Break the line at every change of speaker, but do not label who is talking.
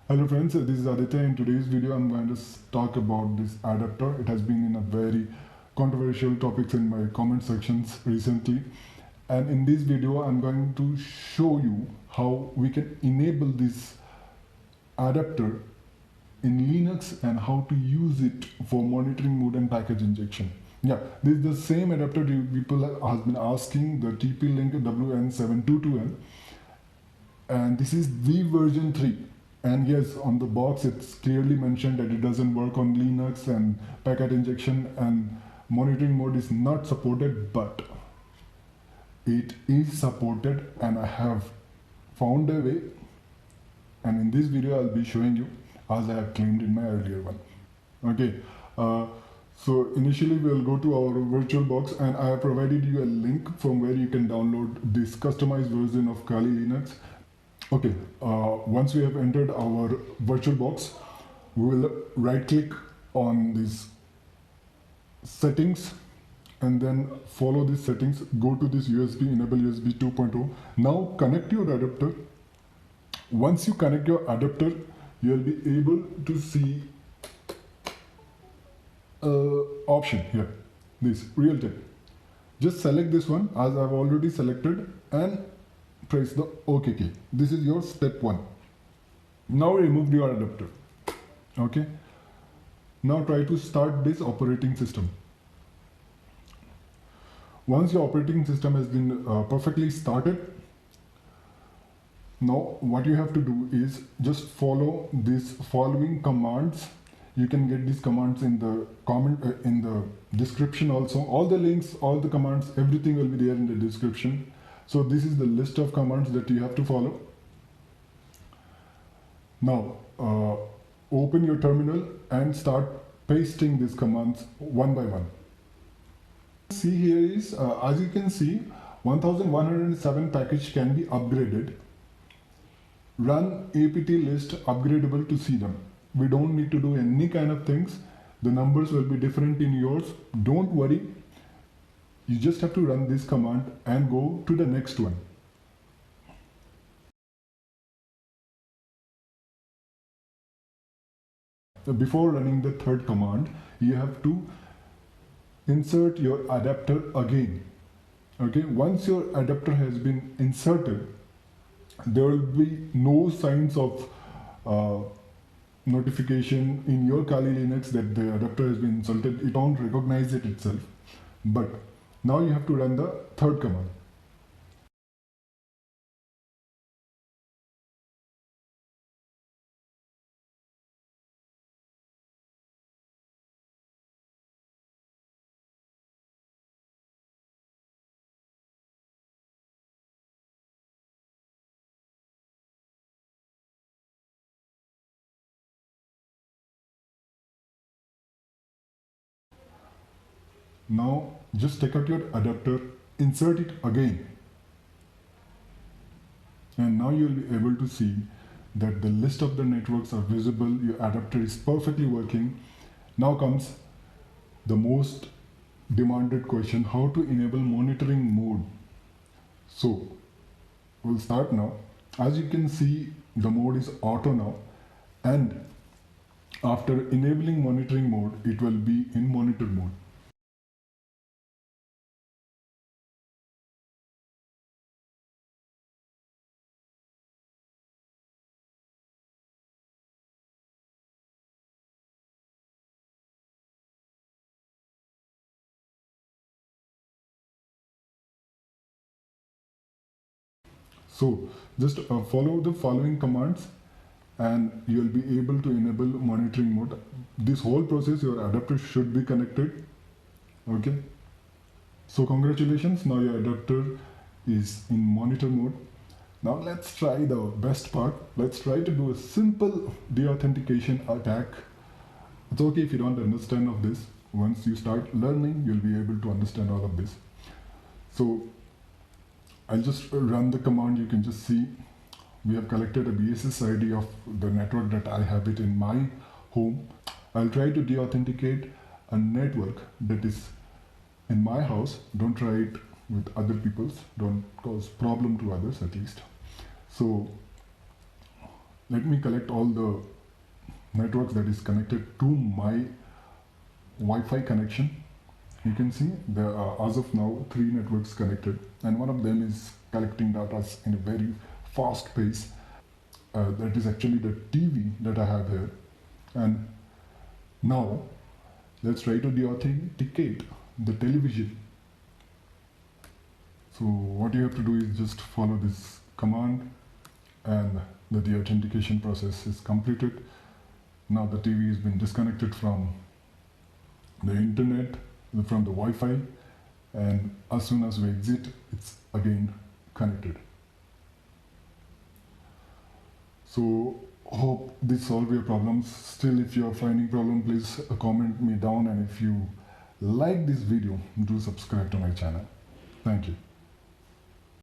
Hello friends, this is Aditya. In today's video I'm going to talk about this adapter. It has been in a very controversial topics in my comment sections recently, and in this video I'm going to show you how we can enable this adapter in Linux and how to use it for monitoring mode and package injection. Yeah, this is the same adapter people have been asking, the TP-Link WN722N, and this is the version 3. And yes, on the box it's clearly mentioned that it doesn't work on Linux and packet injection and monitoring mode is not supported, but it is supported and I have found a way, and in this video I'll be showing you as I have claimed in my earlier one. Okay, so initially we'll go to our VirtualBox and I have provided you a link from where you can download this customized version of Kali Linux. Okay, once we have entered our VirtualBox, we will right click on these settings and then follow these settings, go to this USB, enable USB 2.0. Now connect your adapter. Once you connect your adapter, you'll be able to see option here, this real time. Just select this one as I've already selected and press the OK key. This is your step 1. Now remove your adapter. Okay. Now try to start this operating system. Once your operating system has been perfectly started, now what you have to do is just follow these following commands. You can get these commands in the comment in the description also. All the links, all the commands, everything will be there in the description. So this is the list of commands that you have to follow. Now open your terminal and start pasting these commands one by one. See here is, as you can see, 1107 package can be upgraded. Run apt list upgradable to see them. We don't need to do any kind of things. The numbers will be different in yours. Don't worry. You just have to run this command and go to the next one. So before running the third command, you have to insert your adapter again. Okay, once your adapter has been inserted, there will be no signs of notification in your Kali Linux that the adapter has been inserted. It won't recognize it itself. But now you have to run the third command. Now just take out your adapter, insert it again, and now you will be able to see that the list of the networks are visible. Your adapter is perfectly working. Now comes the most demanded question: how to enable monitoring mode. So we'll start now. As you can see, the mode is auto now, and after enabling monitoring mode, it will be in monitor mode. So just follow the following commands and you will be able to enable monitoring mode. This whole process, your adapter should be connected. Okay. So congratulations, now your adapter is in monitor mode. Now let's try the best part. Let's try to do a simple deauthentication attack. It's okay if you don't understand of this. Once you start learning, you'll be able to understand all of this. So I'll just run the command. You can just see we have collected a BSS ID of the network that I have it in my home. I'll try to deauthenticate a network that is in my house. Don't try it with other people's. Don't cause problem to others at least. So let me collect all the networks that is connected to my Wi-Fi connection. You can see there are as of now 3 networks connected, and one of them is collecting data in a very fast pace. That is actually the TV that I have here. And now let's try to deauthenticate the television. So what you have to do is just follow this command, and the deauthentication process is completed. Now the TV has been disconnected from the internet, from the Wi-Fi, and as soon as we exit, it's again connected. So hope this solves your problems. Still, if you are finding problem, please comment me down, and if you like this video, do subscribe to my channel. Thank you.